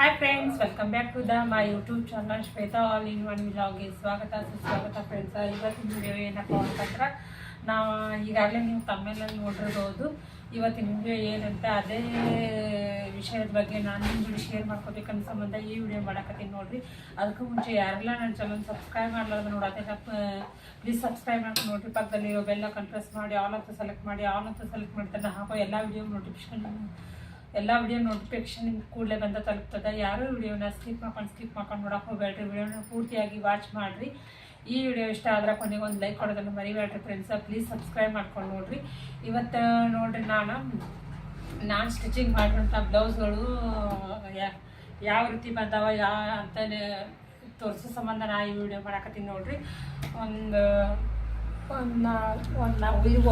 Hi friends, welcome back to my YouTube channel Shweta all in one ವ್ಲಾಗ್ಗೆ ಸ್ವಾಗತ ಸುಸ್ವಾಗತ friends. ಇವತ್ತಿನ ವಿಡಿಯೋ ಏನಪ್ಪ ಅಂತಂದ್ರೆ, ನಾವು ಈಗಾಗಲೇ ನೀವು ತಮ್ಮೇಲೆ ನೋಡಿರ್ಬೋದು. ಇವತ್ತಿನ ವಿಡಿಯೋ ಏನಂತ ಅದೇ ವಿಷಯದ ಬಗ್ಗೆ ನಾನು ನಿಮ್ಮ ಜೊತೆ ಶೇರ್ ಮಾಡ್ಕೋಬೇಕನ್ನೋ ಸಂಬಂಧ ಈ ವಿಡಿಯೋ ಮಾಡಕತ್ತೀನಿ ನೋಡಿರಿ. ಅದಕ್ಕೂ ಮುಂಚೆ ಯಾರೆಲ್ಲ ನನ್ನ ಚಾನಲ್ ಸಬ್ಸ್ಕ್ರೈಬ್ ಮಾಡಲಾರ್ದು ನೋಡೋದಕ್ಕೆ ಪ್ಲೀಸ್ ಸಬ್ಸ್ಕ್ರೈಬ್ ಮಾಡ್ಕೊಂಡು ನೋಡ್ರಿ. ಪಕ್ಕದಲ್ಲಿರೋ ಬೆಲ್ ಐಕಾನ್ ಪ್ರೆಸ್ ಮಾಡಿ ಆಲ್ ಅಂತ ಸೆಲೆಕ್ಟ್ ಮಾಡಿದ್ರೆ ನಾನು ಹಾಕೋ ಎಲ್ಲ ವಿಡಿಯೋ ನೋಟಿಫಿಕೇಶನ್ ನಿಮ್ಗೆ ಕೂಡಲೇ ಬಂದ ತಲುಪ್ತದೆ. ಯಾರು ವಿಡಿಯೋನ ಸ್ಕಿಪ್ ಮಾಡ್ಕೊಂಡು ನೋಡೋಕೆ ಹೋಗಬೇಡ್ರಿ. ವಿಡಿಯೋನ ಪೂರ್ತಿಯಾಗಿ ವಾಚ್ ಮಾಡಿರಿ. ಈ ವಿಡಿಯೋ ಇಷ್ಟ ಆದ್ರೆ ಕೊನೆಗೆ ಒಂದು ಲೈಕ್ ಕೊಡೋದನ್ನು ಮರಿಬೇಡ್ರಿ ಫ್ರೆಂಡ್ಸ. ಪ್ಲೀಸ್ ಸಬ್ಸ್ಕ್ರೈಬ್ ಮಾಡ್ಕೊಂಡು ನೋಡಿರಿ. ಇವತ್ತು ನೋಡಿರಿ, ನಾನು ಸ್ಟಿಚಿಂಗ್ ಮಾಡಿರೋಂಥ ಬ್ಲೌಸ್ಗಳು ಯಾವ ರೀತಿ ಬಂದಾವ ಅಂತಲೇ ತೋರಿಸೋ ಸಂಬಂಧ ನಾನು ಈ ವಿಡಿಯೋ ಮಾಡಕತ್ತೀನಿ ನೋಡಿರಿ.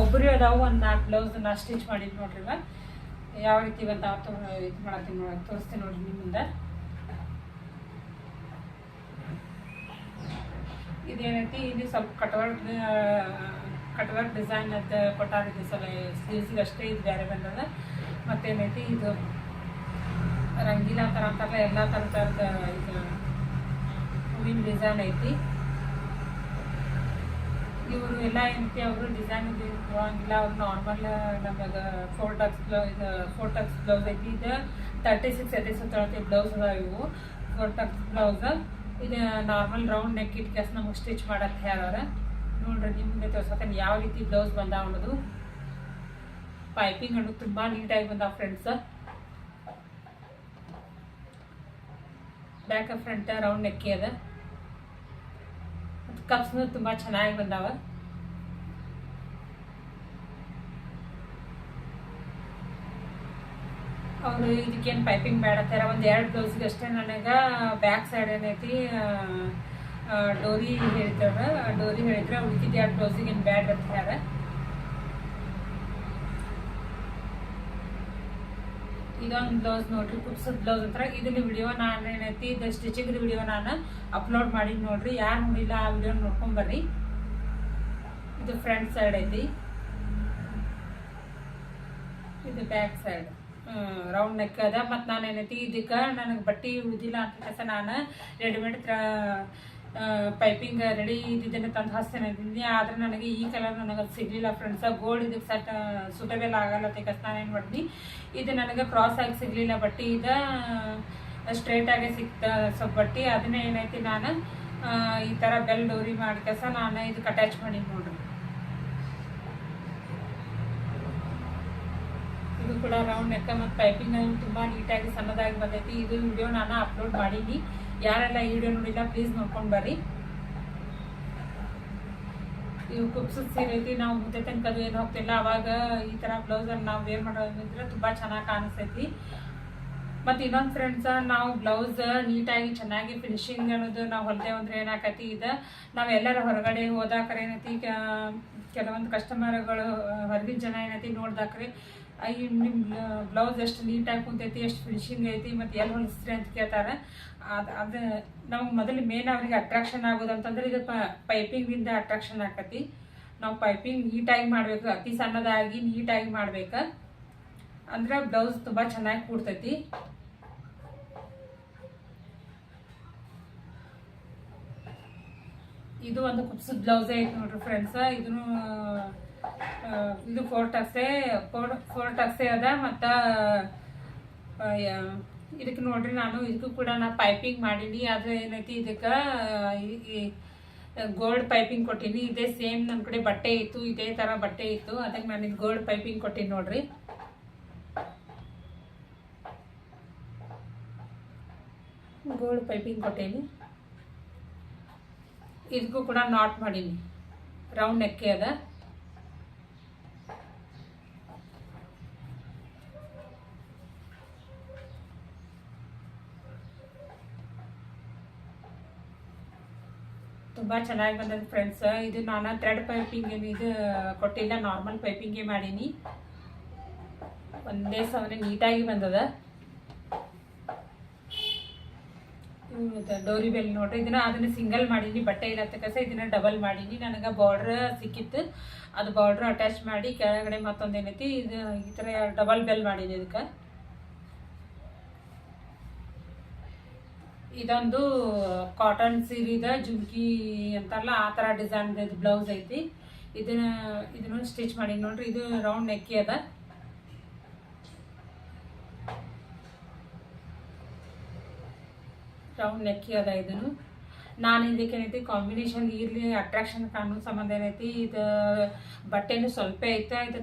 ಒಬ್ಬರು ಅದಾವು ಒಂದು 4 ಬ್ಲೌಸ್ ನಾನು ಸ್ಟಿಚ್ ಮಾಡಿದ್ದು ನೋಡ್ರಿ. ಯಾವ ರೀತಿ ಬಂದಾವ ಇದು ಮಾಡತ್ತೀನಿ ತೋರಿಸ್ತೀನಿ ನೋಡ್ರಿ ನಿಮ್ಮ ಮುಂದೆ. ಇದೇನೈತಿ, ಇಲ್ಲಿ ಸ್ವಲ್ಪ ಕಟ್ವರ್ಕ್ ಡಿಸೈನ್ ಅಂತ ಕೊಟ್ಟಾರಿದೆ. ಸಲ ಸ್ಲೀವ್ಸಿಗೆ ಅಷ್ಟೇ ಇದು ಬೇರೆ ಬಂದದ. ಮತ್ತೇನೈತಿ, ಇದು ರಂಗೀಲಾ ಥರ ಅಂತಾರಲ್ಲ, ಎಲ್ಲ ಥರದ ಇದು ಹೂವಿನ ಡಿಸೈನ್ ಐತಿ. ಇವರು ಎಲ್ಲ ಏನೈತಿ, ಅವರು ಡಿಸೈನ್ ಹೋಗಂಗಿಲ್ಲ. ಅವ್ರು ನಾರ್ಮಲ್ ನಮಗೆ 4 ಟಕ್ಸ್ ಬ್ಲೌಸ್ ಐತಿ. ಇದು 36 ಎದೆ ಬ್ಲೌಸ್ ಅದಾವ. ಇವು 4 ಟಕ್ಸ್ ಬ್ಲೌಸ್. ಇದು ನಾರ್ಮಲ್ ರೌಂಡ್ ನೆಕ್ ಇಟ್ಕೆಸ್ ನಮಗೆ ಸ್ಟಿಚ್ ಮಾಡಕ್ಕೆ ಹೇಳ್ಯಾರ ನೋಡ್ರಿ. ನಿಮಗೆ ತೋರ್ಸಕ್ಕೆ ಯಾವ ರೀತಿ ಬ್ಲೌಸ್ ಬಂದಾವ ಅನ್ನೋದು. ಪೈಪಿಂಗ್ ಅನ್ನೋದು ತುಂಬ ನೀಟಾಗಿ ಬಂದಾವ ಫ್ರೆಂಡ್ಸ್. ಬ್ಯಾಕ್ ಫ್ರಂಟ್ ರೌಂಡ್ ನೆಕ್ಕಿ ಅದ. ಕಪ್ಸ್ನು ತುಂಬ ಚೆನ್ನಾಗಿ ಬಂದಾವ. ಅವರು ಇದಕ್ಕೇನು ಪೈಪಿಂಗ್ ಬೇಡತ್ತಾರ. ಒಂದು 2 ಬ್ಲೌಸ್ಗೆ ಅಷ್ಟೇ ನನಗೆ ಬ್ಯಾಕ್ ಸೈಡ್ ಏನೈತಿ ಡೋರಿ ಹೇಳಿದ್ರೆ ಉಳಿದಿದ್ದು 2 ಬ್ಲೌಸಿಗೆ ಏನು ಬ್ಯಾಡ್ ಅಂತ ಹೇಳ್ಯಾರ. ಇದೊಂದು ಬ್ಲೌಸ್ ನೋಡ್ರಿ, ಕುಪ್ಸದ ಬ್ಲೌಸ್ ಹತ್ರ. ಇದನ್ನ ವಿಡಿಯೋ ನಾನು ಏನೈತಿ, ಇದು ಸ್ಟಿಚಿಂಗ್ ವಿಡಿಯೋ ನಾನು ಅಪ್ಲೋಡ್ ಮಾಡಿ ನೋಡ್ರಿ. ಯಾರು ನೋಡಿಲ್ಲ ಆ ವಿಡಿಯೋ ನೋಡ್ಕೊಂಬರ್ರಿ. ಇದು ಫ್ರಂಟ್ ಸೈಡ್ ಐತಿ, ಇದು ಬ್ಯಾಕ್ ಸೈಡ್ ರೌಂಡ್ ನೆಕ್ ಅದ. ಮತ್ತು ನಾನು ಏನೈತಿ, ಇದಕ್ಕೆ ನನಗೆ ಬಟ್ಟೆ ಉಳಿದಿಲ್ಲ ಅಂತ ನಾನು ರೆಡಿಮೇಡ್ ಪೈಪಿಂಗ್ ರೆಡಿ ಇದ್ದಿದ್ದನ್ನು ತಂದು ಹಾಸ್ತೇನೆ. ಆದ್ರೆ ನನಗೆ ಈ ಕಲರ್ ನನಗೆ ಅದು ಸಿಗಲಿಲ್ಲ ಫ್ರೆಂಡ್ಸ. ಗೋಲ್ಡ್ ಇದಕ್ಕೆ ಸೂಟೇಬಲ್ ಆಗಲ್ಲ ಅಂತ ನಾನು ಏನು ಮಾಡಿದ್ನಿ, ಇದು ನನಗೆ ಕ್ರಾಸ್ ಆಗಿ ಸಿಗಲಿಲ್ಲ. ಬಟ್ಟೆ ಇದು ಸ್ಟ್ರೇಟಾಗೆ ಸಿಕ್ತ ಸ್ವಲ್ಪ ಬಟ್ಟೆ. ಅದನ್ನೇ ಏನೈತಿ, ನಾನು ಈ ಥರ ಬೆಲ್ ಡೋರಿ ಮಾಡಿ ನಾನು ಇದಕ್ಕೆ ಅಟ್ಯಾಚ್ ಮಾಡಿ ನೋಡ್ರಿ. ಇದು ಕೂಡ ರೌಂಡ್ ನೆಕ್ಕ ಮತ್ತು ಪೈಪಿಂಗ್ ತುಂಬ ನೀಟಾಗಿ ಸಣ್ಣದಾಗಿ ಬಂದೈತಿ. ಇದು ವಿಡಿಯೋ ನಾನು ಅಪ್ಲೋಡ್ ಮಾಡೀನಿ. ಯಾರೆಲ್ಲ ಈ ವಿಡಿಯೋ ನೋಡಿಲ್ಲ ಪ್ಲೀಸ್ ನೋಡ್ಕೊಂಡು ಬರ್ರಿ. ಇವು ಕುಪ್ಸದ ಸೀರೆ ಐತಿ. ನಾವು ಮುದ್ದೆ ತನಕ ಅದು ಏನು ಹೋಗ್ತಿಲ್ಲ, ಅವಾಗ ಈ ಥರ ಬ್ಲೌಸನ್ನು ನಾವು ವೇರ್ ಮಾಡೋದಿದ್ರೆ ತುಂಬ ಚೆನ್ನಾಗಿ ಕಾಣಿಸ್ತೈತಿ. ಮತ್ತು ಇನ್ನೊಂದು ಫ್ರೆಂಡ್ಸ, ನಾವು ಬ್ಲೌಸ್ ನೀಟಾಗಿ ಚೆನ್ನಾಗಿ ಫಿನಿಶಿಂಗ್ ಅನ್ನೋದು ನಾವು ಹೊಲಿದೇವು ಅಂದ್ರೆ ಏನಾಕತಿ, ಇದು ನಾವು ಎಲ್ಲರ ಹೊರಗಡೆ ಹೋದಾಕ್ರೆ ಏನೈತಿ, ಕೆಲವೊಂದು ಕಸ್ಟಮರ್ಗಳು ಹೊರಗಿನ ಜನ ಏನೈತಿ ನೋಡ್ದಾಕ್ರೆ ನಿಮ್ಮ ಬ್ಲೌಸ್ ಎಷ್ಟು ನೀಟಾಗಿ ಕುಂತೈತಿ, ಎಷ್ಟು ಫಿನಿಶಿಂಗ್ ಐತಿ, ಮತ್ತು ಎಲ್ಲಿ ಹೊಲಿಸ್ರಿ ಅಂತ ಕೇಳ್ತಾರೆ. ಅದು ನಮ್ಗೆ ಮೊದಲು ಮೇನ್ ಅವ್ರಿಗೆ ಅಟ್ರಾಕ್ಷನ್ ಆಗೋದು ಅಂತಂದ್ರೆ ಇದು ಪೈಪಿಂಗಿಂದ ಅಟ್ರಾಕ್ಷನ್ ಆಕತಿ. ನಾವು ಪೈಪಿಂಗ್ ನೀಟಾಗಿ ಮಾಡಬೇಕು, ಅತಿ ಸಣ್ಣದಾಗಿ ನೀಟಾಗಿ ಮಾಡ್ಬೇಕು, ಅಂದ್ರೆ ಬ್ಲೌಸ್ ತುಂಬ ಚೆನ್ನಾಗಿ ಕೂಡ್ತೈತಿ. ಇದು ಒಂದು ಕುಪ್ಸದ ಬ್ಲೌಸೇ ಐತಿ ನೋಡ್ರಿ ಫ್ರೆಂಡ್ಸ. ಇದು 4 ಟಕ್ಸೇ ಅದ. ಮತ್ತು ಇದಕ್ಕೆ ನೋಡ್ರಿ, ಇದಕ್ಕೂ ಕೂಡ ನಾನು ಪೈಪಿಂಗ್ ಮಾಡೀನಿ. ಆದರೆ ಏನೈತಿ, ಇದಕ್ಕೆ ಗೋಲ್ಡ್ ಪೈಪಿಂಗ್ ಕೊಟ್ಟೀನಿ. ಇದೇ ಸೇಮ್ ನನ್ನ ಕಡೆ ಬಟ್ಟೆ ಇತ್ತು, ಇದೇ ಥರ ಬಟ್ಟೆ ಇತ್ತು, ಅದಕ್ಕೆ ನಾನು ಇದು ಗೋಲ್ಡ್ ಪೈಪಿಂಗ್ ಕೊಟ್ಟೀನಿ ನೋಡ್ರಿ. ಗೋಲ್ಡ್ ಪೈಪಿಂಗ್ ಕೊಟ್ಟೀನಿ. ಇದಕ್ಕೂ ಕೂಡ ನಾಟ್ ಮಾಡೀನಿ. ರೌಂಡ್ ನೆಕ್ಕೆ ಅದ. ತುಂಬ ಚೆನ್ನಾಗಿ ಬಂದದ ಫ್ರೆಂಡ್ಸ್. ಇದು ನಾನು ಥ್ರೆಡ್ ಪೈಪಿಂಗ್ ಇದು ಕೊಟ್ಟಿಲ್ಲ, ನಾರ್ಮಲ್ ಪೈಪಿಂಗೇ ಮಾಡೀನಿ. ಒಂದೇ ಸವನೆ ನೀಟಾಗಿ ಬಂದದ. ಡೋರಿ ಬೆಲ್ ನೋಡ್ರಿ, ಅದನ್ನ ಸಿಂಗಲ್ ಮಾಡೀನಿ, ಬಟ್ಟೆ ಇಲ್ಲ ತಕಸ ಇದನ್ನ ಡಬಲ್ ಮಾಡೀನಿ. ನನಗೆ ಬಾರ್ಡ್ರ್ ಸಿಕ್ಕಿತ್ತು, ಅದು ಬಾರ್ಡ್ರ್ ಅಟ್ಯಾಚ್ ಮಾಡಿ ಕೆಳಗಡೆ ಮತ್ತೊಂದೇನೈತಿ ಇದು ಈ ಥರ ಡಬಲ್ ಬೆಲ್ ಮಾಡೀನಿ. ಇದಕ್ಕೆ ಇದೊಂದು ಕಾಟನ್ ಸೀರೆದ ಜುಮ್ಕಿ ಅಂತಾರಲ್ಲ ಆ ಥರ ಡಿಸೈನ್ ಇದು ಬ್ಲೌಸ್ ಐತಿ. ಇದನ್ನು ಸ್ಟಿಚ್ ಮಾಡಿ ನೋಡ್ರಿ. ಇದು ರೌಂಡ್ ನೆಕ್ಕಿ ಅದ. ರೌಂಡ್ ನೆಕ್ಕಿ ಅದ. ಇದನ್ನು ನಾನು ಇದಕ್ಕೇನೈತಿ ಕಾಂಬಿನೇಷನ್ ಇರಲಿ ಅಟ್ರಾಕ್ಷನ್ ಕಾಣೋ ಸಂಬಂಧ ಏನೈತಿ, ಇದು ಬಟ್ಟೆನೂ ಸ್ವಲ್ಪ ಐತೆ. ಇದು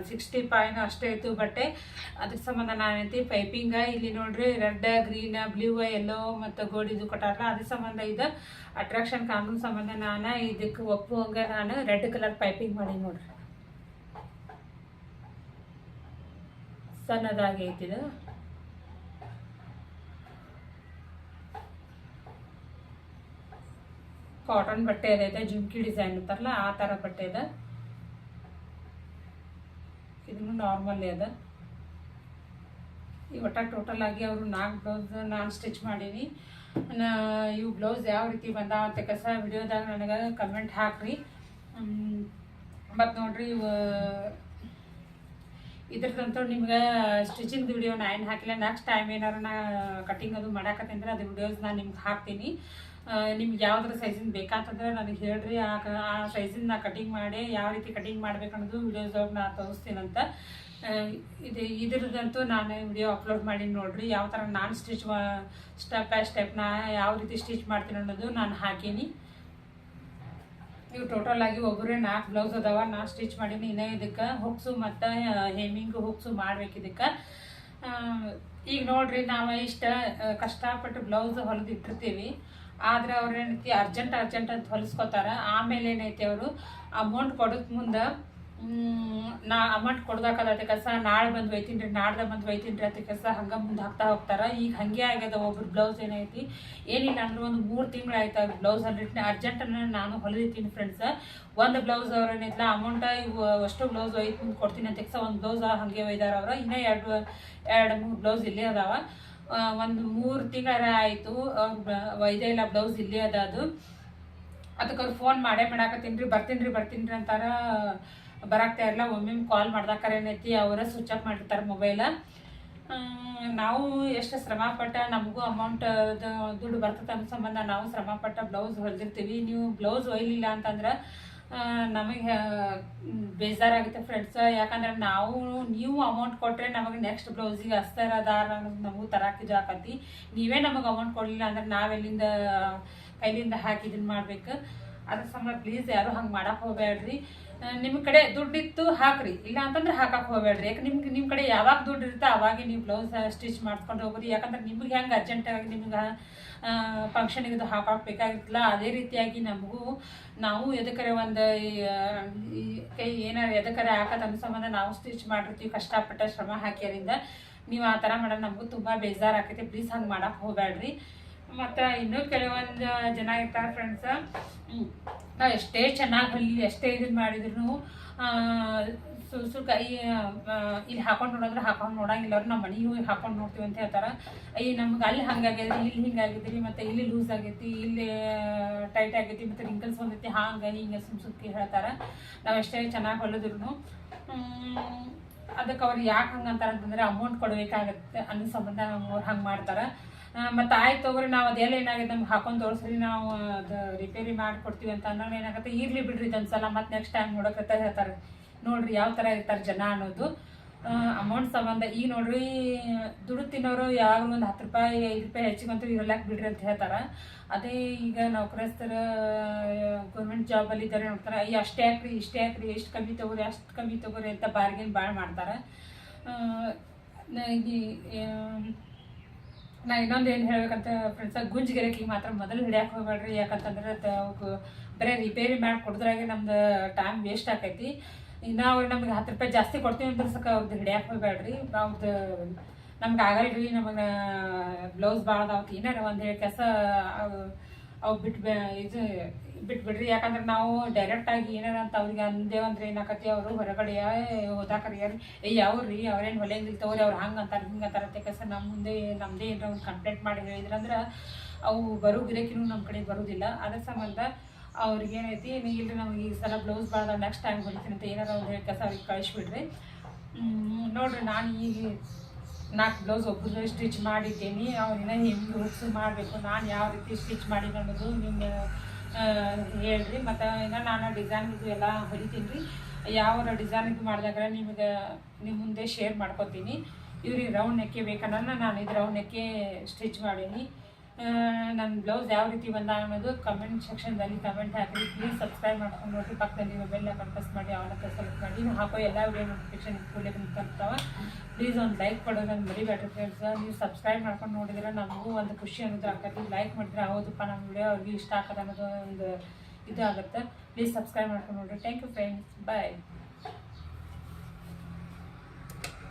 65 ಅಷ್ಟೇ ಐತು ಬಟ್ಟೆ. ಅದ್ರ ಸಂಬಂಧ ನಾನೈತಿ ಪೈಪಿಂಗ ಇಲ್ಲಿ ನೋಡ್ರಿ ರೆಡ್ ಗ್ರೀನ್ ಬ್ಲೂ ಯೆಲ್ಲೋ ಮತ್ತು ಗೋಲ್ಡ್ ಕೊಟ್ಟಾರಲ್ಲ ಅದ್ರ ಸಂಬಂಧ ಇದು ಅಟ್ರಾಕ್ಷನ್ ಕಾಣೋ ಸಂಬಂಧ ನಾನು ಇದಕ್ಕೆ ಒಪ್ಪುವಂಗ ನಾನು ರೆಡ್ ಕಲರ್ ಪೈಪಿಂಗ್ ಮಾಡಿ ನೋಡ್ರಿ. ಸಣ್ಣದಾಗಿ ಐತಿದು. ಕಾಟನ್ ಬಟ್ಟೆ ಅದೈತೆ, ಜುಮ್ಕಿ ಡಿಸೈನ್ ಅಂತಾರಲ್ಲ ಆ ಥರ ಬಟ್ಟೆ ಅದ. ಇದನ್ನು ನಾರ್ಮಲ್ ಅದ. ಈ ಒಟ್ಟ ಟೋಟಲ್ ಆಗಿ ಅವರು 4 ಬ್ಲೌಸ್ ನಾನು ಸ್ಟಿಚ್ ಮಾಡೀನಿ. ಇವು ಬ್ಲೌಸ್ ಯಾವ ರೀತಿ ಬಂದಾವ ಅಂತ ಕಸ ವಿಡಿಯೋದಾಗ ನನಗೆ ಕಮೆಂಟ್ ಹಾಕ್ರಿ. ಮತ್ತು ನೋಡ್ರಿ ಇದ್ರದಂತೂ ನಿಮ್ಗೆ ಸ್ಟಿಚಿಂಗ್ ವಿಡಿಯೋ ನಾ ಏನು ಹಾಕಿಲ್ಲ. ನೆಕ್ಸ್ಟ್ ಟೈಮ್ ಏನಾರು ನಾ ಕಟಿಂಗ್ ಅದು ಮಾಡಾಕತ್ತಂದ್ರೆ ಅದು ವಿಡಿಯೋಸ್ ನಾನು ನಿಮ್ಗೆ ಹಾಕ್ತೀನಿ. ನಿಮ್ಗೆ ಯಾವ್ದಾರ ಸೈಜಿನ ಬೇಕಂತಂದ್ರೆ ನನಗೆ ಹೇಳ್ರಿ. ಆ ಸೈಜಿನ ನಾ ಕಟಿಂಗ್ ಮಾಡಿ ಯಾವ ರೀತಿ ಕಟಿಂಗ್ ಮಾಡ್ಬೇಕನ್ನೋದು ವಿಡಿಯೋಸ್ದೊಳಗೆ ನಾ ತೋರಿಸ್ತೀನಂತ. ಇದ್ರದಂತೂ ನಾನು ವಿಡಿಯೋ ಅಪ್ಲೋಡ್ ಮಾಡಿ ನೋಡ್ರಿ. ಯಾವ ಥರ ನಾನು ಸ್ಟೆಪ್ ಬೈ ಸ್ಟೆಪ್ ನಾ ಯಾವ ರೀತಿ ಸ್ಟಿಚ್ ಮಾಡ್ತೀನಿ ಅನ್ನೋದು ನಾನು ಹಾಕೀನಿ. ಇವು ಟೋಟಲ್ ಆಗಿ ಒಬ್ಬರೇ 4 ಬ್ಲೌಸ್ ಅದಾವ. ನಾ ಸ್ಟಿಚ್ ಮಾಡೀನಿ. ಇನ್ನೇ ಇದಕ್ಕೆ ಹುಕ್ಸು ಮತ್ತು ಹೇಮಿಂಗು ಹುಕ್ಸು ಮಾಡ್ಬೇಕು ಇದಕ್ಕೆ. ಈಗ ನೋಡ್ರಿ ನಾವು ಇಷ್ಟ ಕಷ್ಟಪಟ್ಟು ಬ್ಲೌಸ್ ಹೊಲಿದಿಟ್ಟಿರ್ತೀವಿ. ಆದ್ರೆ ಅವ್ರು ಏನೈತಿ ಅರ್ಜೆಂಟ್ ಅಂತ ಹೊಲಿಸ್ಕೊತಾರ. ಆಮೇಲೆ ಏನೈತಿ ಅವರು ಅಮೌಂಟ್ ಕೊಡೋಕೆ ಮುಂದೆ ನಾ ಅಮೌಂಟ್ ಕೊಡ್ದಾಕದತ್ತೆ ಕಸ ನಾಳೆ ಬಂದು ಒಯ್ತೀನಿ ರೀ, ನಾಡ್ದೆ ಬಂದು ಒಯ್ತೀನಿ ರೀ ಅಂತ ಕಸ ಹಂಗೆ ಮುಂದೆ ಹಾಕ್ತಾ ಹೋಗ್ತಾರೆ. ಈಗ ಹಾಗೆ ಆಗ್ಯದ. ಒಬ್ರು ಬ್ಲೌಸ್ ಏನೈತಿ ಏನಿಲ್ಲ ಅಂದ್ರೆ ಒಂದು 3 ತಿಂಗಳು ಆಯ್ತು ಅವ್ರು ಬ್ಲೌಸ್ ಹೊಲಿಟ್ಟು ಅರ್ಜೆಂಟನ್ನು ನಾನು ಹೊಲಿತೀನಿ ಫ್ರೆಂಡ್ಸ್. ಒಂದು ಬ್ಲೌಸ್ ಅವ್ರು ಏನೈತಿಲ್ಲ ಅಮೌಂಟ ಇವು ಅಷ್ಟು ಬ್ಲೌಸ್ ಒಯ್ದು ಮುಂದೆ ಕೊಡ್ತೀನಿ ಅಂತ ಒಂದು ಬ್ಲೌಸ್ ಹಾಗೆ ಒಯ್ದಾರ ಅವ್ರು. ಇನ್ನೂ 2-3 ಬ್ಲೌಸ್ ಇಲ್ಲೇ ಅದಾವ. ಒಂದು 3 ತಿಂಗಳ ಆಯಿತು ಅವ್ರು ಒಯ್ದೇ ಇಲ್ಲ ಬ್ಲೌಸ್ ಇಲ್ಲೇ ಅದ. ಅದಕ್ಕೆ ಅವ್ರು ಫೋನ್ ಮಾಡಾಕತ್ತೀನಿ ರೀ ಬರ್ತೀನಿ ರೀ ಅಂತಾರ. ಬರಾಕ್ತಾ ಇರಲ್ಲ. ಒಮ್ಮೆ ಕಾಲ್ ಮಾಡ್ದಾಕಾರ ಏನೈತಿ ಅವರ ಸ್ವಿಚ್ ಆಫ್ ಮಾಡಿರ್ತಾರೆ ಮೊಬೈಲ. ನಾವು ಎಷ್ಟು ಶ್ರಮಪಟ್ಟ ನಮಗೂ ಅಮೌಂಟ್ ದುಡ್ಡು ಬರ್ತದೆ ಅನ್ನೋ ಸಂಬಂಧ ನಾವು ಶ್ರಮಪಟ್ಟ ಬ್ಲೌಸ್ ಹೊಲಿದಿರ್ತೀವಿ. ನೀವು ಬ್ಲೌಸ್ ಒಯ್ಲಿಲ್ಲ ಅಂತಂದ್ರೆ ನಮಗೆ ಬೇಜಾರಾಗುತ್ತೆ ಫ್ರೆಂಡ್ಸ್. ಯಾಕಂದ್ರೆ ನೀವು ಅಮೌಂಟ್ ಕೊಟ್ಟರೆ ನಮಗೆ ನೆಕ್ಸ್ಟ್ ಬ್ಲೌಸಿಗೆ ಅಸ್ತರ ದಾರ ನಮಗೂ ತರಾಕಿ ಜಾಕತಿ. ನೀವೇ ನಮಗೆ ಅಮೌಂಟ್ ಕೊಡಲಿಲ್ಲ ಅಂದ್ರೆ ನಾವೆಲ್ಲಿಂದ ಕೈಲಿಂದ ಹಾಕಿ ಇದನ್ನು ಮಾಡ್ಬೇಕು. ಅದ್ರ ಸಂಬಂಧ ಪ್ಲೀಸ್ ಯಾರು ಹಂಗೆ ಮಾಡಕ್ಕೆ ಹೋಗಬೇಡ್ರಿ. ನಿಮ್ಮ ಕಡೆ ದುಡ್ಡಿತ್ತು ಹಾಕ್ರಿ, ಇಲ್ಲ ಅಂತಂದ್ರೆ ಹಾಕಕ್ಕೆ ಹೋಗಬೇಡ್ರಿ. ಯಾಕೆ ನಿಮ್ಮ ಕಡೆ ಯಾವಾಗ ದುಡ್ಡು ಇರುತ್ತೆ ಅವಾಗೆ ನೀವು ಬ್ಲೌಸ್ ಸ್ಟಿಚ್ ಮಾಡ್ಕೊಂಡು ಹೋಗ್ರಿ. ಯಾಕಂದ್ರೆ ನಿಮ್ಗೆ ಹೆಂಗೆ ಅರ್ಜೆಂಟಾಗಿ ನಿಮ್ಗೆ ಫಂಕ್ಷನಿಗೆ ಇದು ಹಾಕಬೇಕಾಗಿತ್ತಲ್ಲ ಅದೇ ರೀತಿಯಾಗಿ ನಾವು ಎದಕ್ಕರೆ ಒಂದು ಕೈ ಏನಾರು ಎದಕ್ಕರೆ ಹಾಕೋದು ಅನ್ನೋ ಸಂಬಂಧ ನಾವು ಸ್ಟಿಚ್ ಮಾಡಿರ್ತೀವಿ ಕಷ್ಟಪಟ್ಟ ಶ್ರಮ ಹಾಕಿಯರಿಂದ. ನೀವು ಆ ಥರ ಮಾಡೋದು ನಮಗೂ ತುಂಬ ಬೇಜಾರು ಆಕೈತಿ. ಪ್ಲೀಸ್ ಹಂಗೆ ಮಾಡಕ್ಕೆ ಹೋಗಬೇಡ್ರಿ. ಮತ್ತು ಇನ್ನೂ ಕೆಲವೊಂದು ಜನ ಇರ್ತಾರೆ ಫ್ರೆಂಡ್ಸ, ನಾವು ಎಷ್ಟೇ ಚೆನ್ನಾಗಿ ಹೊಲಿ ಎಷ್ಟೇ ಇದನ್ನು ಮಾಡಿದ್ರು ಕೈ ಇಲ್ಲಿ ಹಾಕೊಂಡು ನೋಡಂಗಿಲ್ಲ. ಅವ್ರು ನಮ್ಮ ಮನೆಗೆ ಹೋಗಿ ಹಾಕೊಂಡು ನೋಡ್ತೀವಿ ಅಂತ ಹೇಳ್ತಾರೆ. ನಮ್ಗೆ ಅಲ್ಲಿ ಹಂಗಾಗ್ಯದ್ರಿ, ಇಲ್ಲಿ ಹಿಂಗಾಗಿದ್ರಿ, ಮತ್ತು ಇಲ್ಲಿ ಲೂಸ್ ಆಗೈತಿ, ಇಲ್ಲಿ ಟೈಟ್ ಆಗೈತಿ, ಮತ್ತು ರಿಂಕಲ್ಸ್ ಬಂದೈತಿ, ಹಿಂಗೆ ಸುಮ್ಕೆ ಹೇಳ್ತಾರೆ. ನಾವು ಎಷ್ಟೇ ಚೆನ್ನಾಗಿ ಹೊಲಿದ್ರು ಅದಕ್ಕೆ ಅವ್ರು ಯಾಕೆ ಹಂಗೆ ಅಂತಾರೆ ಅಂತಂದರೆ ಅಮೌಂಟ್ ಕೊಡಬೇಕಾಗತ್ತೆ ಅನ್ನೋ ಸಂಬಂಧ ಅವ್ರು ಹಂಗೆ ಮಾಡ್ತಾರೆ. ಮತ್ತು ಆಯ್ತು ತಗೋರಿ ನಾವು ಅದೆಲ್ಲ ಏನಾಗಿದೆ ನಮ್ಗೆ ಹಾಕೊಂಡು ತೋರಿಸ್ರಿ ನಾವು ಅದು ರಿಪೇರಿ ಮಾಡಿಕೊಡ್ತೀವಿ ಅಂತ ಅನ್ನೋದು ಏನಾಗುತ್ತೆ ಇರಲಿ ಬಿಡ್ರಿ ಇದೊಂದ್ಸಲ ಮತ್ತು ನೆಕ್ಸ್ಟ್ ಟೈಮ್ ನೋಡೋಕತ್ತ ಹೇಳ್ತಾರೆ. ನೋಡ್ರಿ ಯಾವ ಥರ ಇರ್ತಾರೆ ಜನ ಅನ್ನೋದು ಅಮೌಂಟ್ ಸಂಬಂಧ. ಈಗ ನೋಡ್ರಿ ದುಡ್ಡು ತಿನ್ನೋರು ಯಾವಾಗಲೂ ಒಂದು 10 ರೂಪಾಯಿ 5 ರೂಪಾಯಿ ಹೆಚ್ಚಿಗಂತೂ ಇರಲಾಕ ಬಿಡ್ರಿ ಅಂತ ಹೇಳ್ತಾರೆ. ಅದೇ ಈಗ ನೌಕರಸ್ಥರ ಗೌರ್ಮೆಂಟ್ ಜಾಬಲ್ಲಿ ಇದ್ದಾರೆ ನೋಡ್ತಾರೆ, ಅಷ್ಟೇ ಹಾಕ್ರಿ ಇಷ್ಟೇ ಹಾಕ್ರಿ, ಎಷ್ಟು ಕಮ್ಮಿ ತೊಗೋರಿ ಅಷ್ಟು ಕಮ್ಮಿ ತೊಗೋರಿ ಅಂತ ಬಾರ್ಗೇನ್ ಭಾಳ ಮಾಡ್ತಾರೆ. ನಾ ಇನ್ನೊಂದು ಏನು ಹೇಳ್ಬೇಕಂತ ಫ್ರೆಂಡ್ಸ, ಗುಂಜಿಗೆರೆಕಿಗೆ ಮಾತ್ರ ಮೊದಲು ಹಿಡಿಯಕ್ಕೆ ಹೋಗ್ಬೇಡ್ರಿ. ಯಾಕಂತಂದ್ರೆ ಬರೀ ರಿಪೇರಿ ಮಾಡಿ ಕೊಡಿದ್ರಾಗೆ ನಮ್ದು ಟೈಮ್ ವೇಸ್ಟ್ ಆಕೈತಿ. ಇನ್ನು ಅವ್ರು ನಮ್ಗೆ 10 ರೂಪಾಯಿ ಜಾಸ್ತಿ ಕೊಡ್ತೀವಿ ಅಂತ ಸಕ ಅವ್ರದ್ದು ಹಿಡಿಯಕ್ಕೆ ಹೋಗ್ಬೇಡ್ರಿ. ಅವ್ರದ್ದು ನಮ್ಗೆ ಆಗಲ್ರಿ, ನಮಗೆ ಬ್ಲೌಸ್ ಭಾಳ ಅದಾವತ್ತು ಏನಾರ ಒಂದು ಹೇಳಿ ಕೆಲಸ ಅವು ಬಿಟ್ಬಿಡ್ರಿ. ಯಾಕಂದ್ರೆ ನಾವು ಡೈರೆಕ್ಟಾಗಿ ಏನಾರ ಅಂತ ಅವ್ರಿಗೆ ಅಂದೇವು ಅಂದ್ರೆ ಏನಾಕತಿ ಅವರು ಹೊರಗಡೆ ಹೋದಾಕರಿಯಾರಿ ಯಾವ್ರಿ ಅವ್ರೇನು ಹೊಲಿಯಂಗಿಲ್ಲ ತಗೋರಿ ಅವ್ರು ಹಂಗೆ ಅಂತಾರೆ ಹಿಂಗೆ ಅಂತಾರೆ ಅಂತ ಕೆಲಸ ನಮ್ಮದೇ ಏನಾರ ಒಂದು ಕಂಪ್ಲೇಂಟ್ ಮಾಡಿ ಹೇಳಿದ್ರಂದ್ರೆ ಅವು ಗಿರಾಕಿನೂ ನಮ್ಮ ಕಡೆ ಬರೋದಿಲ್ಲ. ಅದ್ರ ಸಂಬಂಧ ಅವ್ರಿಗೆ ಏನೈತಿ ಇಲ್ರಿ ನಮಗೆ ಈ ಸಲ ಬ್ಲೌಸ್ ಭಾಳ ನೆಕ್ಸ್ಟ್ ಟೈಮ್ ಹೊಲಿತೀನಿ ಅಂತ ಏನಾರ ಒಂದು ಹೇಳಿ ಕೆಲಸ ಅವ್ರಿಗೆ ಕಳಿಸ್ಬಿಡ್ರಿ. ನೋಡ್ರಿ ನಾನು ಈಗ 4 ಬ್ಲೌಸ್ ಒಬ್ಬರು ಸ್ಟಿಚ್ ಮಾಡಿದ್ದೀನಿ. ಅವ್ರನ್ನ ಹೆಂಗೆ ಹುಡ್ಸು ಮಾಡಬೇಕು, ನಾನು ಯಾವ ರೀತಿ ಸ್ಟಿಚ್ ಮಾಡಿ ಅನ್ನೋದು ನಿಮ್ಮ ಹೇಳ್ರಿ. ಮತ್ತು ಇನ್ನು ನಾನು ಡಿಸೈನ್ ಇದು ಎಲ್ಲ ಹೊಲಿತೀನಿ ರೀ. ಯಾವ ಡಿಸೈನ್ ಇದು ಮಾಡಿದಾಗ ನಿಮಗೆ ನಿಮ್ಮ ಮುಂದೆ ಶೇರ್ ಮಾಡ್ಕೊತೀನಿ. ಇವ್ರಿಗೆ ರೌಂಡ್ ನೆಕ್ಕೆ ಬೇಕನ್ನ ನಾನು ಇದು ರೌಂಡ್ ನೆಕ್ಕೆ ಸ್ಟಿಚ್ ಮಾಡೀನಿ. ನನ್ನ ಬ್ಲೌಸ್ ಯಾವ ರೀತಿ ಬಂದ ಅನ್ನೋದು ಕಮೆಂಟ್ ಸೆಕ್ಷನ್ದಲ್ಲಿ ಕಮೆಂಟ್ ಹಾಕಿ. ಪ್ಲೀಸ್ ಸಬ್ಸ್ಕ್ರೈಬ್ ಮಾಡ್ಕೊಂಡು ನೋಡಿರಿ. ಪಕ್ಕದಲ್ಲಿ ಬೆಲ್ ಐಕಾನ್ ಪ್ರೆಸ್ ಮಾಡಿ ಅವನಕ್ಕೆ ಸೆಲೆಕ್ಟ್ ಮಾಡಿ. ಹಾಕೋ ಎಲ್ಲ ವಿಡಿಯೋ ನೋಟಿಫಿಕೇಶನ್ ಕೂಡಲೇ ತಲುಪ್ತಾವೆ. ಪ್ಲೀಸ್ ಒಂದು ಲೈಕ್ ಕೊಡೋದನ್ನು ಮರಿಬೇಡ್ರಿ ಫ್ರೆಂಡ್ಸ್. ನೀವು ಸಬ್ಸ್ಕ್ರೈಬ್ ಮಾಡ್ಕೊಂಡು ನೋಡಿದ್ರೆ ನಮಗೂ ಒಂದು ಖುಷಿ ಅನ್ನೋದು ಆಗ್ತದೆ. ಲೈಕ್ ಮಾಡಿದ್ರೆ ಹೌದಪ್ಪ ನಮ್ಮ ವಿಡಿಯೋ ಅವ್ರಿಗೆ ಇಷ್ಟ ಆಗೋದು ಅನ್ನೋದು ಒಂದು ಇದು ಆಗುತ್ತೆ. ಪ್ಲೀಸ್ ಸಬ್ಸ್ಕ್ರೈಬ್ ಮಾಡ್ಕೊಂಡು ನೋಡಿರಿ. Thank you friends, bye.